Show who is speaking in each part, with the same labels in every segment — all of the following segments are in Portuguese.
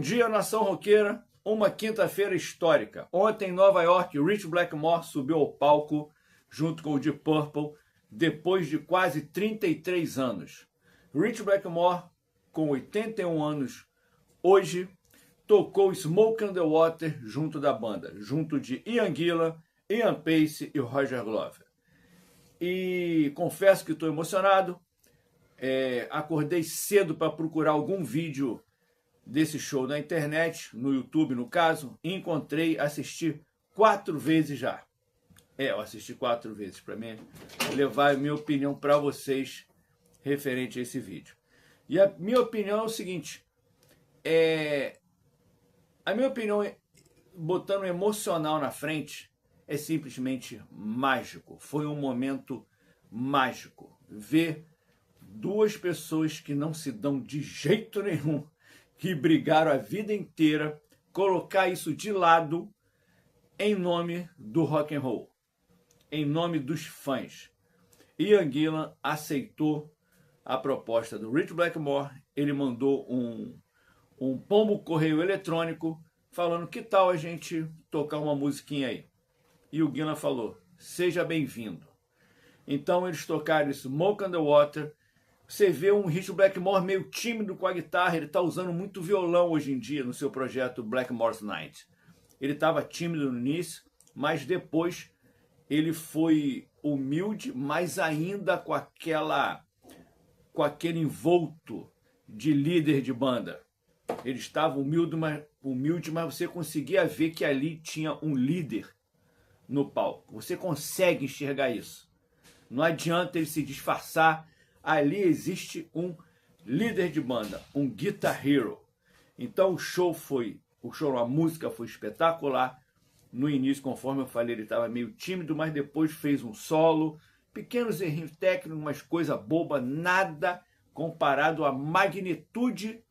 Speaker 1: dia, nação roqueira. Uma quinta-feira histórica. Ontem, em Nova York, Rich Blackmore subiu ao palco junto com o Deep Purple depois de quase 33 anos. Rich Blackmore, com 81 anos, hoje tocou Smoke on the Water junto da banda, junto de Ian Gillan, Ian Paice e Roger Glover. E confesso que estou emocionado. Acordei cedo para procurar algum vídeo desse show na internet, no YouTube no caso, e encontrei, assisti 4 vezes já. Eu assisti 4 vezes para mim levar a minha opinião para vocês referente a esse vídeo. E a minha opinião é o seguinte, a minha opinião, botando emocional na frente, é simplesmente mágico. Foi um momento mágico. Ver duas pessoas que não se dão de jeito nenhum, que brigaram a vida inteira, colocar isso de lado em nome do rock and roll, em nome dos fãs. Ian Gillan aceitou a proposta do Rich Blackmore. Ele mandou um pombo correio eletrônico falando que tal a gente tocar uma musiquinha aí. E o Gillan falou, seja bem-vindo. Então eles tocaram Smoke on the Water. Você vê um Rich Blackmore meio tímido com a guitarra, ele está usando muito violão hoje em dia no seu projeto Blackmore's Night. Ele estava tímido no início, mas depois ele foi humilde, mas ainda com aquele envolto de líder de banda. Ele estava humilde, mas você conseguia ver que ali tinha um líder no palco. Você consegue enxergar isso. Não adianta ele se disfarçar. Ali existe um líder de banda, um guitar hero. Então a música foi espetacular. No início, conforme eu falei, ele estava meio tímido, mas depois fez um solo, pequenos errinhos técnicos, umas coisas bobas, nada comparado à magnitude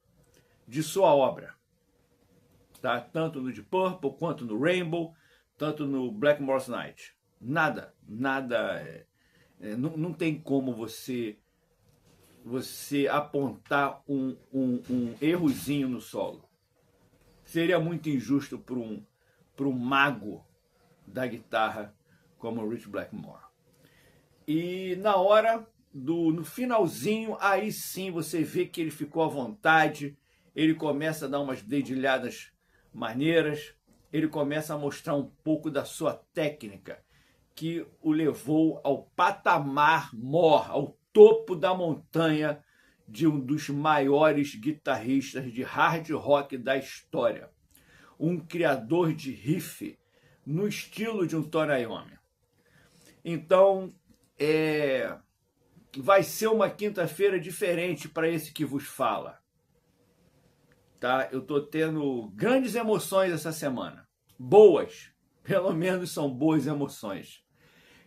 Speaker 1: de sua obra. Tá? Tanto no Deep Purple, quanto no Rainbow, tanto no Blackmore's Night. Nada, não tem como você apontar um errozinho no solo. Seria muito injusto para um mago da guitarra como o Rich Blackmore. E no finalzinho, aí sim você vê que ele ficou à vontade, ele começa a dar umas dedilhadas maneiras, ele começa a mostrar um pouco da sua técnica, que o levou ao patamar maior, ao topo da montanha de um dos maiores guitarristas de hard rock da história. Um criador de riff no estilo de um Tony Iommi. Então, vai ser uma quinta-feira diferente para esse que vos fala. Tá? Eu estou tendo grandes emoções essa semana. Boas. Pelo menos são boas emoções.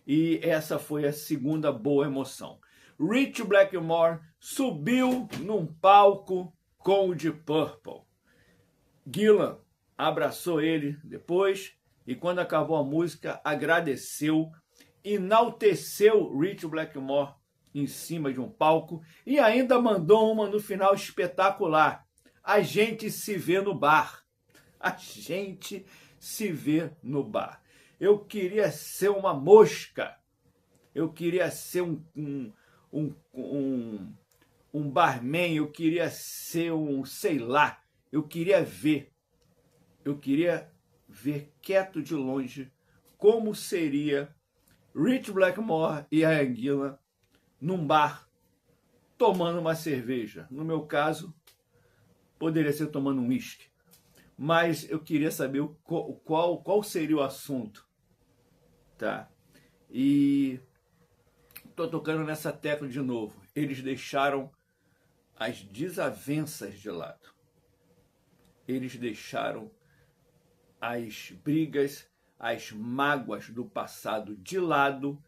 Speaker 1: E essa foi a segunda boa emoção. Rich Blackmore subiu num palco com o Deep Purple. Gillan abraçou ele depois e quando acabou a música agradeceu, enalteceu Rich Blackmore em cima de um palco e ainda mandou uma no final espetacular. A gente se vê no bar. A gente se vê no bar. Eu queria ser uma mosca. Eu queria ser um barman. Eu queria ser sei lá. Eu queria ver quieto de longe como seria Rich Blackmore e Ian Gillan num bar tomando uma cerveja. No meu caso, poderia ser tomando um uísque. Mas eu queria saber qual seria o assunto. Tá? E tô tocando nessa tecla de novo. Eles deixaram as desavenças de lado. Eles deixaram as brigas, as mágoas do passado de lado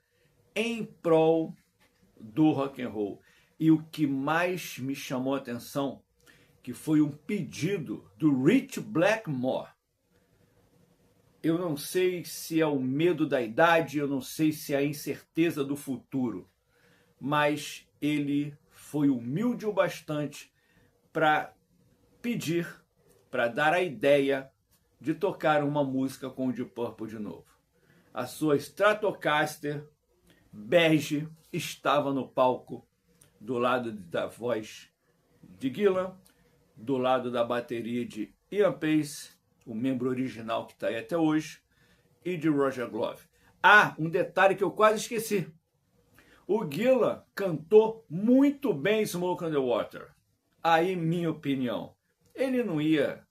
Speaker 1: em prol do rock and roll. E o que mais me chamou a atenção, que foi um pedido do Rich Blackmore. Eu não sei se é o medo da idade, eu não sei se é a incerteza do futuro, mas ele foi humilde o bastante para pedir para dar a ideia de tocar uma música com o Deep Purple de novo. A sua Stratocaster bege estava no palco, do lado da voz de Gillan, do lado da bateria de Ian Pace, o membro original que está aí até hoje, e de Roger Glover. Ah, um detalhe que eu quase esqueci. O Gillan cantou muito bem Smoke on the Water. Aí, minha opinião, ele não ia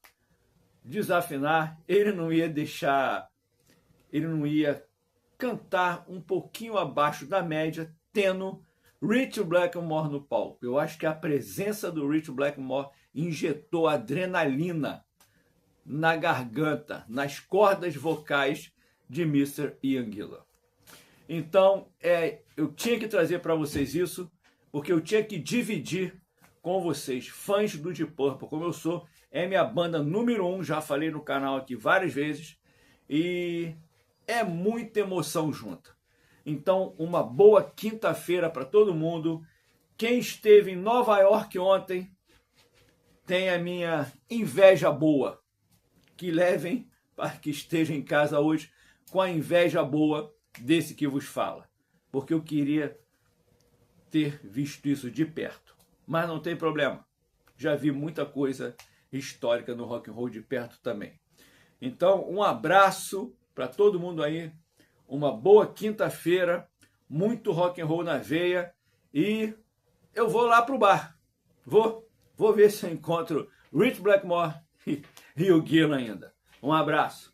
Speaker 1: desafinar, ele não ia cantar um pouquinho abaixo da média, tendo Ritchie Blackmore no palco. Eu acho que a presença do Ritchie Blackmore injetou adrenalina na garganta, nas cordas vocais de Mr. Ian Gillan. Então, eu tinha que trazer para vocês isso, porque eu tinha que dividir com vocês, fãs do Deep Purple, como eu sou, é minha banda número 1, já falei no canal aqui várias vezes, e é muita emoção junta. Então, uma boa quinta-feira para todo mundo. Quem esteve em Nova York ontem, tem a minha inveja boa. Que levem para que esteja em casa hoje com a inveja boa desse que vos fala. Porque eu queria ter visto isso de perto. Mas não tem problema. Já vi muita coisa histórica no rock and roll de perto também. Então, um abraço para todo mundo aí. Uma boa quinta-feira. Muito rock and roll na veia. E eu vou lá pro bar. Vou ver se eu encontro Ritchie Blackmore e o Gillan ainda. Um abraço.